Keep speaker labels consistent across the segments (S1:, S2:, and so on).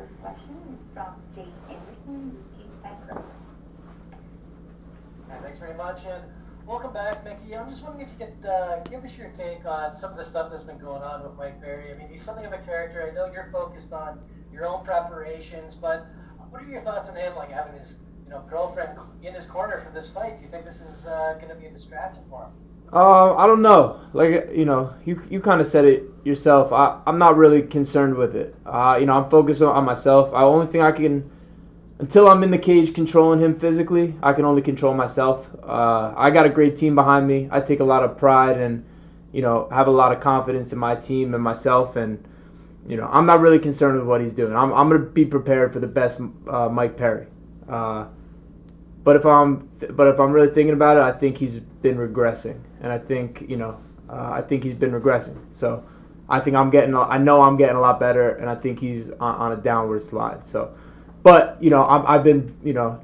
S1: first question is from Jake Anderson, King Cyprus.
S2: Thanks very much, and welcome back, Mickey. I'm just wondering if you could give us your take on some of the stuff that's been going on with Mike Perry. I mean, he's something of a character. I know you're focused on your own preparations, but what are your thoughts on him, like having his girlfriend in his corner for this fight? Do you think this is going to be a distraction for him?
S3: I don't know. Like, you kind of said it yourself. I'm not really concerned with it. I'm focused on myself. The only thing I can, until I'm in the cage controlling him physically, I can only control myself. I got a great team behind me. I take a lot of pride and, have a lot of confidence in my team and myself. And, I'm not really concerned with what he's doing. I'm going to be prepared for the best Mike Perry. But if I'm really thinking about it, I think he's been regressing, and I think he's been regressing. So I think I know I'm getting a lot better, and I think he's on a downward slide. So, but I've been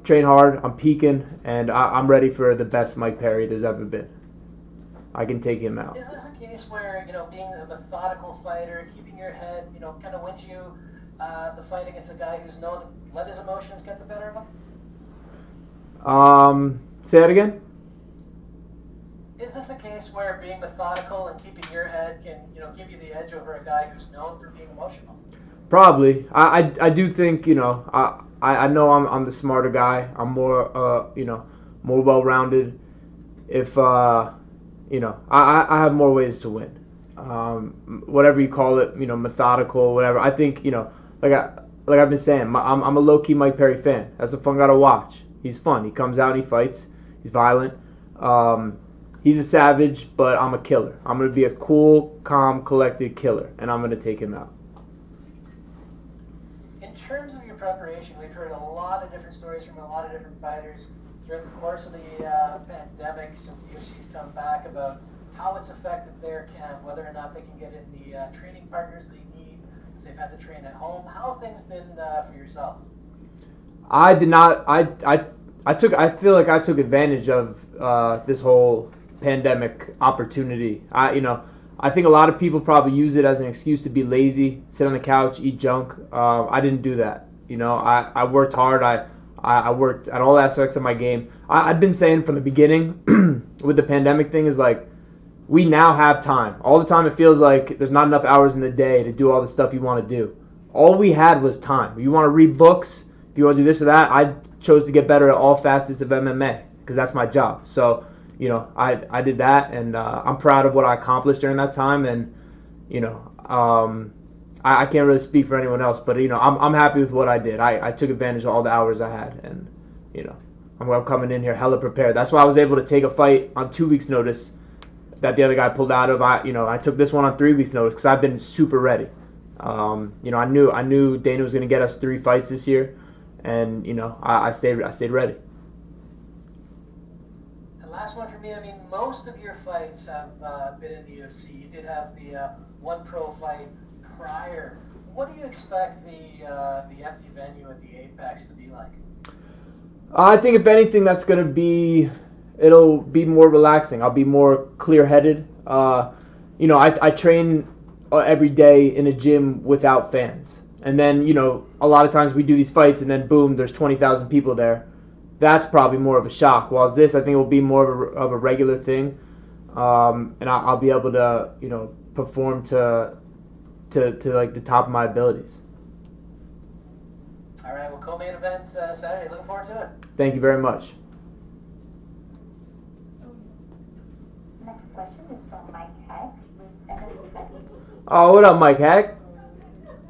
S3: trained hard. I'm peaking, and I'm ready for the best Mike Perry there's ever been. I can take him out.
S2: Is this a case where being a methodical fighter, keeping your head, kind of wins you the fight against a guy who's known to let his emotions get the better of him?
S3: Say that again?
S2: Is this a case where being methodical and keeping your head can, give you the edge over a guy who's known for being emotional?
S3: Probably. I do think, I know I'm the smarter guy. I'm more, more well-rounded. If, I have more ways to win. Whatever you call it, methodical, whatever. I think, like I've been saying, I'm a low-key Mike Perry fan. That's a fun guy to watch. He's fun. He comes out and he fights. He's violent. He's a savage, but I'm a killer. I'm going to be a cool, calm, collected killer, and I'm going to take him out.
S2: In terms of your preparation, we've heard a lot of different stories from a lot of different fighters throughout the course of the pandemic since the UFC's come back about how it's affected their camp, whether or not they can get in the training partners they need, if they've had to train at home. How have things been for yourself?
S3: I did not. I feel like I took advantage of this whole pandemic opportunity. I think a lot of people probably use it as an excuse to be lazy, sit on the couch, eat junk. I didn't do that. I worked hard. I worked at all aspects of my game. I'd been saying from the beginning with the pandemic thing is like, we now have time. All the time it feels like there's not enough hours in the day to do all the stuff you want to do. All we had was time. You want to read books, if you want to do this or that, I chose to get better at all facets of MMA because that's my job. So, I did that, and I'm proud of what I accomplished during that time. And, I can't really speak for anyone else, but, I'm happy with what I did. I took advantage of all the hours I had, and, I'm coming in here hella prepared. That's why I was able to take a fight on 2 weeks' notice that the other guy pulled out of. I took this one on 3 weeks' notice because I've been super ready. I knew Dana was going to get us 3 fights this year. And I stayed ready.
S2: And last one for me. I mean, most of your fights have been in the UFC. You did have the one pro fight prior. What do you expect the empty venue at the Apex to be like?
S3: I think if anything, it'll be more relaxing. I'll be more clear-headed. I train every day in a gym without fans. And then, a lot of times we do these fights and then boom, there's 20,000 people there. That's probably more of a shock. While this, I think, will be more of a regular thing. And I'll be able to, perform to like the top of my abilities.
S2: All right, well, co-main event Saturday. Looking forward to it.
S3: Thank you very much.
S1: Next question is from Mike Hack with NFL.
S3: Oh, what up, Mike Hack?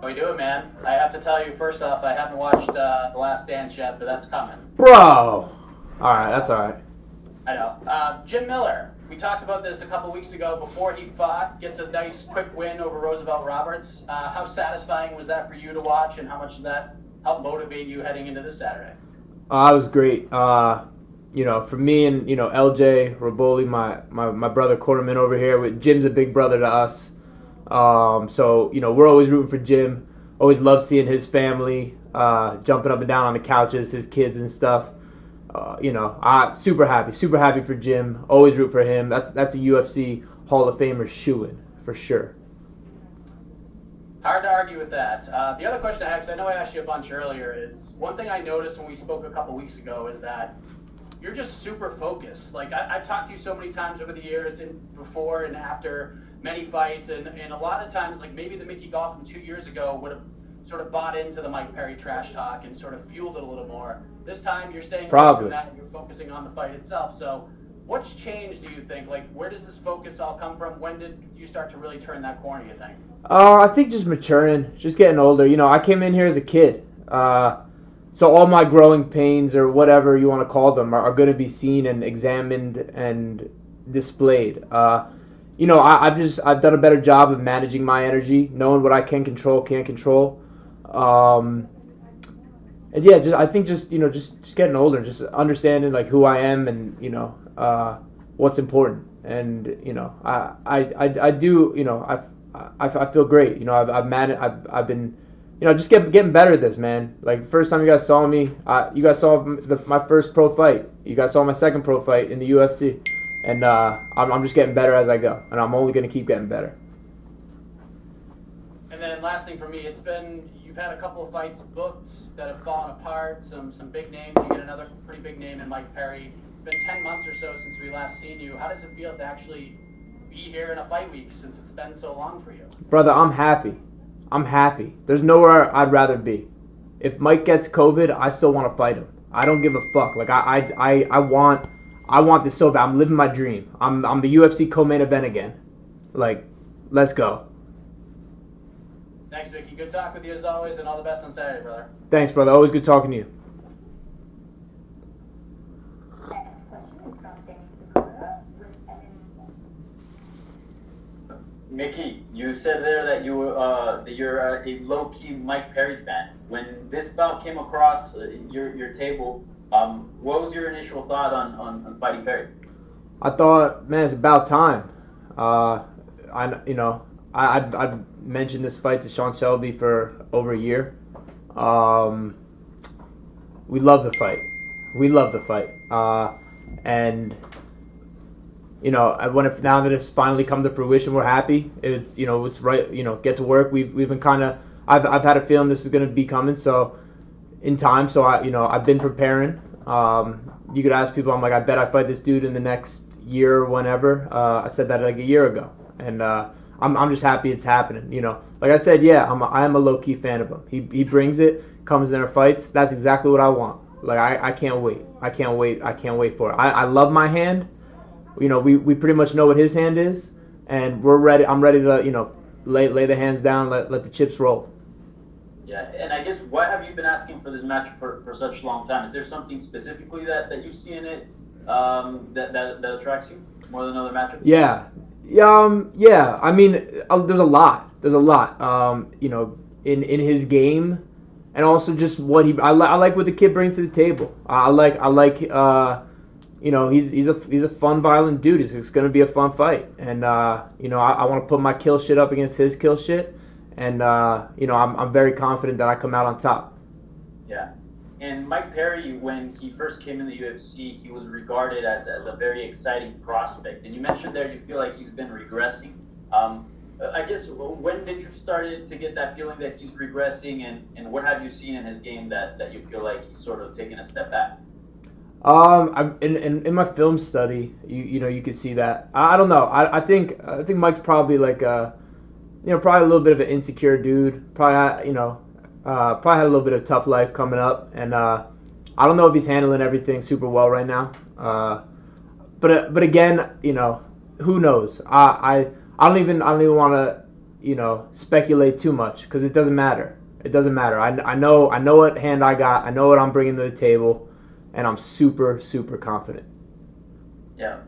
S4: How we doing, man? I have to tell you, first off, I haven't watched The Last Dance yet, but that's coming.
S3: Bro! All right, that's all right.
S4: I know. Jim Miller, we talked about this a couple weeks ago before he fought, gets a nice quick win over Roosevelt Roberts. How satisfying was that for you to watch, and how much did that help motivate you heading into this Saturday?
S3: It was great. For me and, LJ, Raboli, my brother Quarterman over here, Jim's a big brother to us. So, we're always rooting for Jim. Always love seeing his family jumping up and down on the couches, his kids and stuff. Super happy for Jim. Always root for him. That's a UFC Hall of Famer shoo-in for sure.
S4: Hard to argue with that. The other question I have, because I know I asked you a bunch earlier, is one thing I noticed when we spoke a couple weeks ago is that you're just super focused. Like, I've talked to you so many times over the years, and before and after many fights, and a lot of times, like maybe the Mickey Gall from 2 years ago would have sort of bought into the Mike Perry trash talk and sort of fueled it a little more. This time you're staying away from that and you're focusing on the fight itself. So what's changed, do you think? Like, where does this focus all come from? When did you start to really turn that corner, you think?
S3: I think just maturing, just getting older. You know, I came in here as a kid. So all my growing pains, or whatever you want to call them, are going to be seen and examined and displayed. You know, I've done a better job of managing my energy, knowing what I can control, can't control. And yeah, I think just getting older, just understanding like who I am and what's important. And I do, I feel great. You know, I've been, just getting better at this, man. Like the first time you guys saw me, you guys saw my first pro fight. You guys saw my second pro fight in the UFC, and I'm just getting better as I go, and I'm only gonna keep getting better.
S4: And then last thing for me, you've had a couple of fights booked that have fallen apart, some big names. You get another pretty big name in Mike Perry. It's been 10 months or so since we last seen you. How does it feel to actually be here in a fight week since it's been so long for you?
S3: Brother, I'm happy. There's nowhere I'd rather be. If Mike gets COVID, I still want to fight him. I don't give a fuck. Like I want this so bad. I'm living my dream. I'm the UFC co-main event again. Like, let's go.
S4: Thanks, Mickey. Good talk with you as always, and all the best on Saturday, brother.
S3: Thanks, brother. Always good talking to you.
S1: Next question is from Dennis Sakura with Evan.
S5: Mickey, you said there that you're a low-key Mike Perry fan. When this bout came across your table, what was your initial thought on fighting Perry?
S3: I thought, man, it's about time. I mentioned this fight to Sean Shelby for over a year. We love the fight. And now that it's finally come to fruition, we're happy. It's right. Get to work. We've been kind of. I've had a feeling this is going to be coming. So in time. So I've been preparing. You could ask people. I'm like, I bet I fight this dude in the next year or whenever. I said that like a year ago, and I'm just happy it's happening. Like I said, yeah, I am a low key fan of him. He brings it, comes in there, fights. That's exactly what I want. Like I can't wait. I can't wait for it. I love my hand. We pretty much know what his hand is, and we're ready. I'm ready to lay the hands down, let the chips roll.
S5: Yeah, and I guess why have you been asking for this match for such a long time? Is there something specifically that you see in it that attracts you more than other matchups?
S3: Yeah. Yeah. I mean, there's a lot. In his game, and also just what I like what the kid brings to the table. I like. He's a fun, violent dude. It's going to be a fun fight, and I want to put my kill shit up against his kill shit, and I'm very confident that I come out on top.
S5: Yeah, and Mike Perry, when he first came in the UFC, he was regarded as a very exciting prospect. And you mentioned there you feel like he's been regressing. I guess when did you start to get that feeling that he's regressing, and what have you seen in his game that you feel like he's sort of taking a step back?
S3: In my film study, you could see that. I don't know. I think Mike's probably like probably a little bit of an insecure dude. Probably had a little bit of tough life coming up, and I don't know if he's handling everything super well right now. But again, who knows? I don't even want to speculate too much because it doesn't matter. I know what hand I got. I know what I'm bringing to the table. And I'm super, super confident.
S5: Yeah,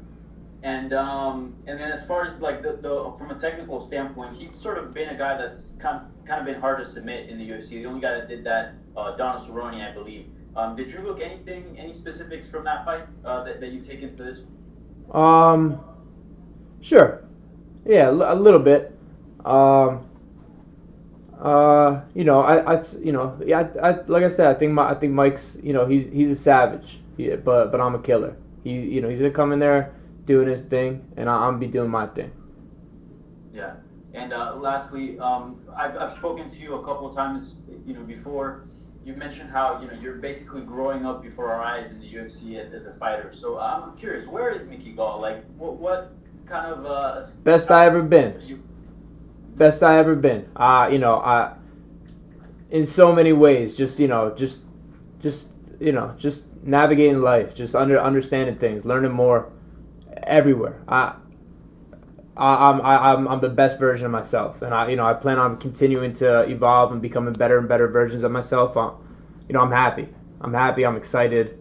S5: and then as far as like the from a technical standpoint, he's sort of been a guy that's kind of been hard to submit in the UFC. The only guy that did that, Donald Cerrone, I believe. Did you look any specifics from that fight that you take into this?
S3: Sure. Yeah, a little bit. Like I said, I think Mike's, he's a savage, but I'm a killer. He's gonna come in there doing his thing, and I'm gonna be doing my thing.
S5: Yeah, And lastly, I've spoken to you a couple of times, before. You mentioned how you're basically growing up before our eyes in the UFC as a fighter. So I'm curious, where is Mickey Gall? Like, what kind of
S3: Best I ever been.
S5: You,
S3: Best I ever been. In so many ways, just navigating life, just understanding things, learning more everywhere. I'm the best version of myself, and I plan on continuing to evolve and becoming better and better versions of myself. I'm happy. I'm excited.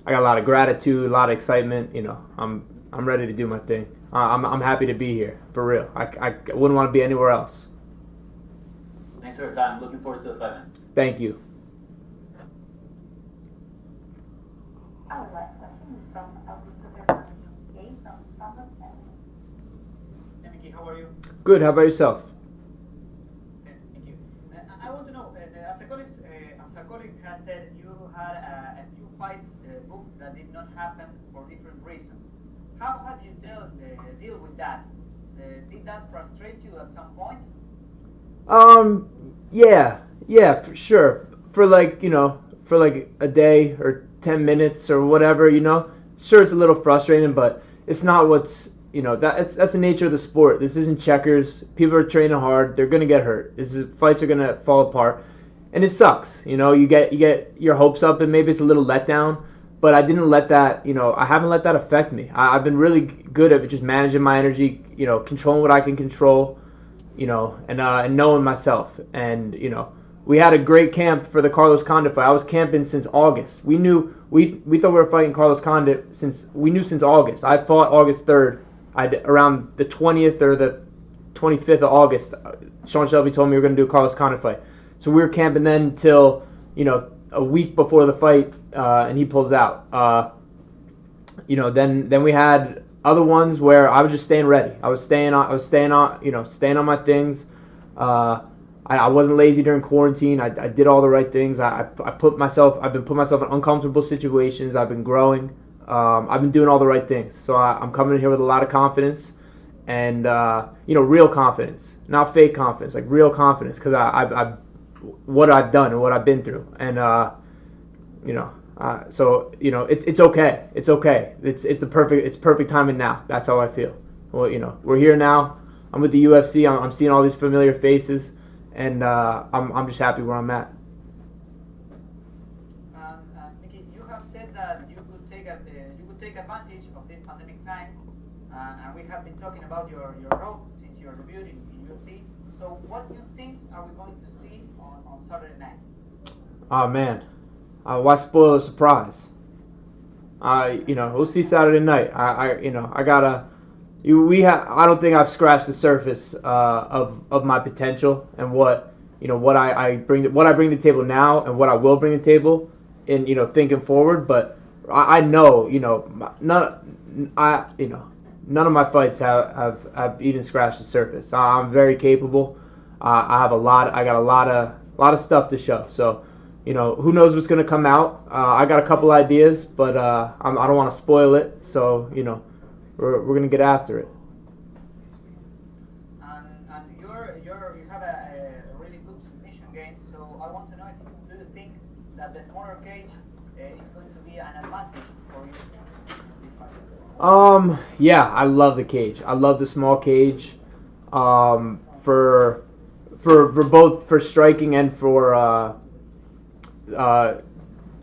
S3: I got a lot of gratitude, a lot of excitement. I'm ready to do my thing. I'm happy to be here, for real. I wouldn't want to be anywhere else.
S5: Thanks for your time. Looking forward to the fight, man.
S3: Thank you.
S1: Our last question is from from Thomas Mann.
S6: Hey, Mickey, how are you?
S3: Good. How about yourself?
S6: Thank you. I want to know, as a colleague has said, you had a few fights booked that did not happen for different reasons. How have you deal with that? Did that frustrate you at some point?
S3: Yeah, for sure. For like a day or 10 minutes or whatever, Sure, it's a little frustrating, but it's not what's, that's the nature of the sport. This isn't checkers. People are training hard. They're gonna get hurt. Fights are gonna fall apart, and it sucks. You get your hopes up, and maybe it's a little letdown. But I didn't let that, I haven't let that affect me. I've been really good at just managing my energy, controlling what I can control, and knowing myself. And, we had a great camp for the Carlos Condit fight. I was camping since August. We thought we were fighting Carlos Condit since August. I fought August 3rd. Around the 20th or the 25th of August, Sean Shelby told me we were going to do a Carlos Condit fight. So we were camping then until, a week before the fight, and he pulls out. Then we had other ones where I was just staying ready. I was staying on my things. I wasn't lazy during quarantine. I did all the right things. I've been putting myself in uncomfortable situations. I've been growing. I've been doing all the right things. So I'm coming in here with a lot of confidence, and real confidence, not fake confidence, like real confidence, because I what I've done and what I've been through, and so it's okay. It's okay. It's perfect timing now. That's how I feel. Well, we're here now. I'm with the UFC. I'm seeing all these familiar faces, and I'm just happy where I'm at.
S6: Mickey, you have said that you could take advantage of this pandemic time, and we have been talking about your growth since your debut in UFC. So, what new things are we going to see on Saturday night?
S3: Oh man, why spoil the surprise? We'll see Saturday night. I don't think I've scratched the surface of my potential and what I bring to the table now and what I will bring to the table in thinking forward. But I know none of my fights have even scratched the surface. I'm very capable. I got a lot of stuff to show. So who knows what's gonna come out? I got a couple ideas, but I don't want to spoil it. So we're gonna get after it.
S6: And you have a really good submission game. So I want to know do you think that the smaller cage is going to be an advantage for you in this fight?
S3: Yeah, I love the cage. I love the small cage. For both for striking and for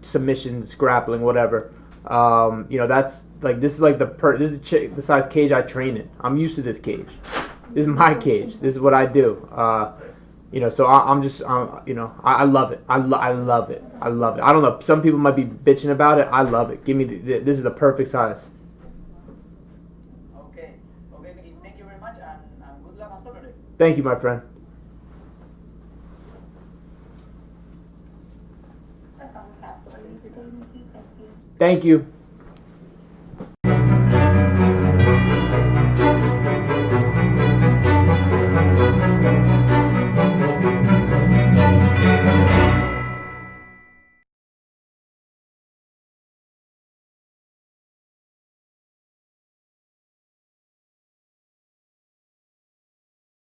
S3: submissions, grappling, whatever. That's like this is like the size cage I train in. I'm used to this cage. This is my cage. This is what I do. So I love it. I love it. I love it. I don't know. Some people might be bitching about it. I love it. Give me this is the perfect size.
S6: Okay, Mickey. Thank you very much, and good luck on Saturday.
S3: Thank you, my friend.
S1: That's all we have for you today, Mickey. Thank you.
S3: Thank you.